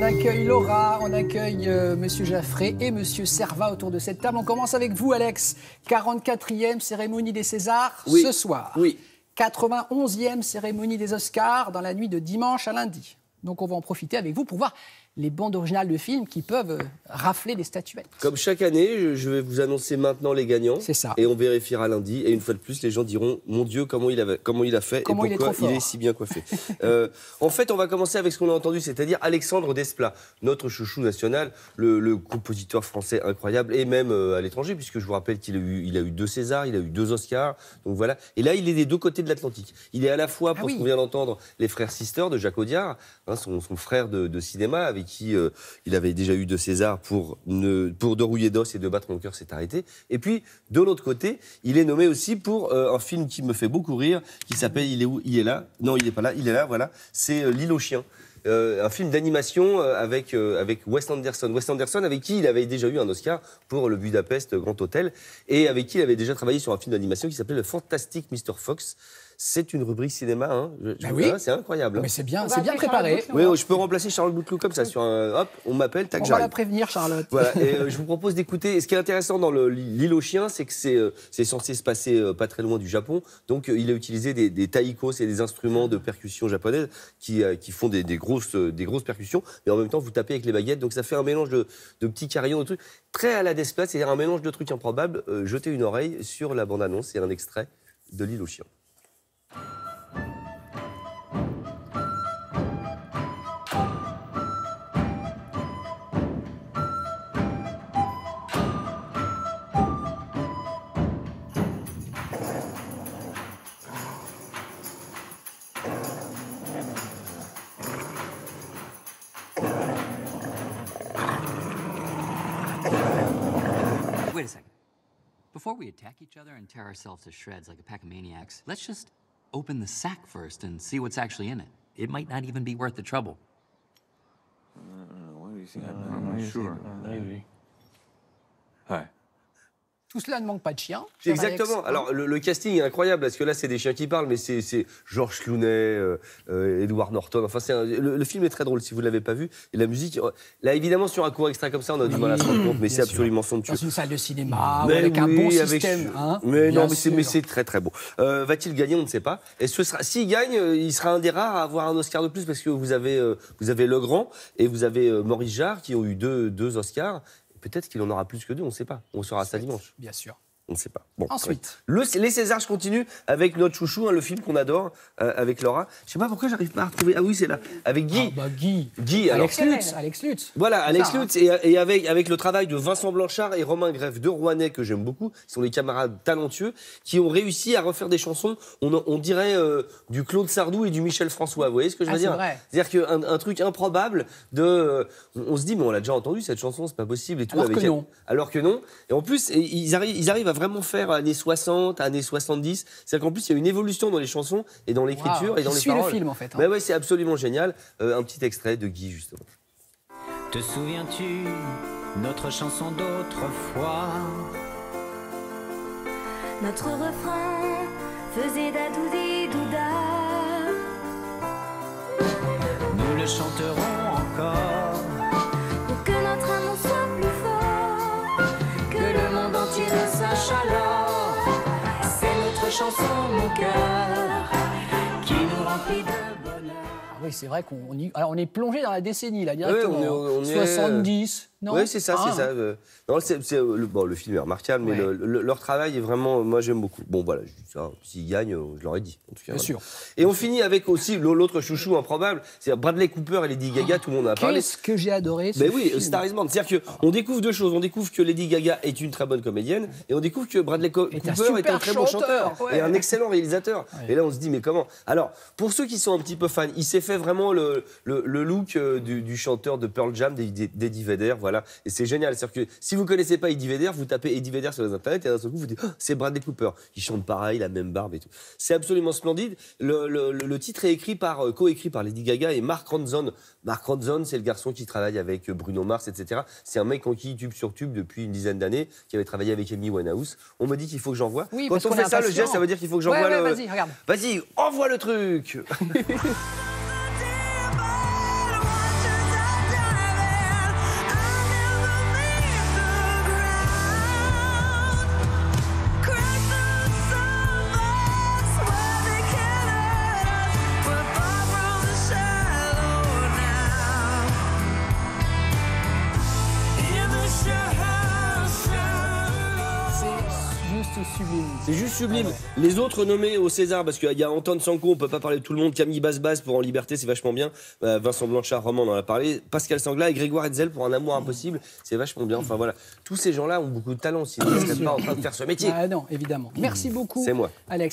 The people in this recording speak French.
On accueille Laura, on accueille Monsieur Jaffré et Monsieur Servat autour de cette table. On commence avec vous, Alex. 44e cérémonie des Césars ce soir. Oui. 91e cérémonie des Oscars dans la nuit de dimanche à lundi. Donc on va en profiter avec vous pour voir les bandes originales de films qui peuvent rafler des statuettes. Comme chaque année, je vais vous annoncer maintenant les gagnants. C'est ça. Et on vérifiera lundi. Et une fois de plus, les gens diront, mon Dieu, comment il a fait comment et pourquoi il est si bien coiffé. En fait, on va commencer avec ce qu'on a entendu, c'est-à-dire Alexandre Desplat, notre chouchou national, le compositeur français incroyable, et même à l'étranger, puisque je vous rappelle qu'il a eu 2 Césars, il a eu 2 Oscars. Donc voilà. Et là, il est des 2 côtés de l'Atlantique. Il est à la fois, pour ce qu'on vient d'entendre, les frères Sisters de Jacques Audiard, hein, son frère de cinéma, avec qui il avait déjà eu 2 Césars pour De rouiller d'os et De battre mon cœur s'est arrêté. Et puis, de l'autre côté, il est nommé aussi pour un film qui me fait beaucoup rire, qui s'appelle Il est où ? Il est là. Non, il n'est pas là. Il est là, voilà. C'est L'île aux chiens. Un film d'animation avec Wes Anderson. Wes Anderson, avec qui il avait déjà eu un Oscar pour le Budapest Grand Hôtel, et avec qui il avait déjà travaillé sur un film d'animation qui s'appelait Le Fantastic Mr. Fox. C'est une rubrique cinéma, hein. Oui. C'est incroyable. Mais c'est bien préparé. Oui, je peux remplacer Charlotte Bouteloup comme ça sur un. Hop, on m'appelle, tac, j'arrive. On va la prévenir, Charlotte. Voilà. Et je vous propose d'écouter. Et ce qui est intéressant dans L'île aux chiens, c'est que c'est censé se passer pas très loin du Japon. Donc il a utilisé des taïkos, c'est des instruments de percussion japonaises qui font des grosses percussions. Mais en même temps, vous tapez avec les baguettes. Donc ça fait un mélange de petits carillons, de trucs très à la Desplat, c'est-à-dire un mélange de trucs improbables. Jetez une oreille sur la bande-annonce. C'est un extrait de L'île aux chiens. Wait a second. Before we attack each other and tear ourselves to shreds like a pack of maniacs, let's just open the sack first and see what's actually in it. It might not even be worth the trouble. What do you think? I'm not sure. Maybe. Hi. Tout cela ne manque pas de chiens. Exactement. Alors, le casting est incroyable, parce que là, c'est des chiens qui parlent, mais c'est Georges Clooney, Edward Norton. Enfin, le film est très drôle, si vous ne l'avez pas vu. Et la musique, là, évidemment, sur un court extrait comme ça, on a du mal à se rendre compte, mais c'est absolument somptueux. Dans une salle de cinéma, avec un bon système. Hein, mais c'est très, très beau. Va-t-il gagner? On ne sait pas. Et s'il gagne, il sera un des rares à avoir un Oscar de plus, parce que vous avez Legrand et vous avez Maurice Jarre, qui ont eu deux Oscars. Peut-être qu'il en aura plus que 2, on ne sait pas. On saura ça dimanche. Bien sûr. On ne sait pas. Bon, ensuite, les Césars, je continue avec notre chouchou, hein, le film qu'on adore, avec Laura. Je ne sais pas pourquoi j'arrive pas à retrouver. Ah oui, c'est là. Avec Guy. Guy. Alex Lutz. Voilà, Alex Lutz. Et avec le travail de Vincent Blanchard et Romain Greffe, 2 Rouennais que j'aime beaucoup. Ils sont des camarades talentueux qui ont réussi à refaire des chansons, on dirait du Claude Sardou et du Michel François. Vous voyez ce que je veux dire? C'est-à-dire qu'un truc improbable on se dit, mais on l'a déjà entendu cette chanson, c'est pas possible et tout. Alors que non. Et en plus, ils arrivent à vraiment faire années 60, années 70. C'est-à-dire qu'en plus, il y a une évolution dans les chansons et dans l'écriture et dans les paroles. Le film, en fait. Hein. Mais ouais, c'est absolument génial. Un petit extrait de Guy, justement. Te souviens-tu, notre chanson d'autrefois? Notre refrain faisait dadoudi-douda. Nous le chanterons encore. Pour que notre amour soit plus fort, que le monde entier le sache alors. C'est notre chanson, mon cœur, qui nous remplit de bonheur. Ah oui, c'est vrai qu'on est plongé dans la décennie, là, directement. On 70. Non, oui, c'est ça, c'est ça. Non, le film est remarquable, mais leur travail est vraiment... Moi, j'aime beaucoup. Bon, voilà, je dis ça. S'ils gagnent, je leur ai dit. En tout cas, bien sûr. Et on finit avec aussi l'autre chouchou improbable, c'est Bradley Cooper et Lady Gaga, tout le monde en a parlé. Qu'est-ce que j'ai adoré, ce oui, film. Star is Born. C'est-à-dire qu'on découvre 2 choses. On découvre que Lady Gaga est une très bonne comédienne, et on découvre que Bradley Cooper est un très bon chanteur et un excellent réalisateur. Et là, on se dit, mais comment? Alors, pour ceux qui sont un petit peu fans, il s'est fait vraiment le look du chanteur de Pearl Jam, d'Eddie Vedder, voilà. Et c'est génial. C'est-à-dire que si vous ne connaissez pas Eddie Vedder, vous tapez Eddie Vedder sur les internets et d'un seul coup, vous dites c'est Bradley Cooper. Il chante pareil, la même barbe et tout. C'est absolument splendide. Le titre est coécrit par Lady Gaga et Mark Ronson. Mark Ronson, c'est le garçon qui travaille avec Bruno Mars, etc. C'est un mec en qui tube sur tube depuis une dizaine d'années, qui avait travaillé avec Amy Winehouse. On me dit qu'il faut que j'envoie. Oui, quand on fait ça, le geste, ça veut dire qu'il faut que j'envoie Vas-y, regarde. Vas-y, envoie le truc. C'est juste sublime. Les autres nommés au César, parce qu'il y a Antoine Sanko, on peut pas parler de tout le monde. Camille Basse pour En Liberté, c'est vachement bien. Vincent Blanchard, Roman, on en a parlé. Pascal Sangla et Grégoire Hetzel pour Un amour impossible, c'est vachement bien. Enfin voilà, tous ces gens-là ont beaucoup de talent. Sinon, ils ne seraient pas en train de faire ce métier. Ah non, évidemment. Merci beaucoup, C'est moi. Alex.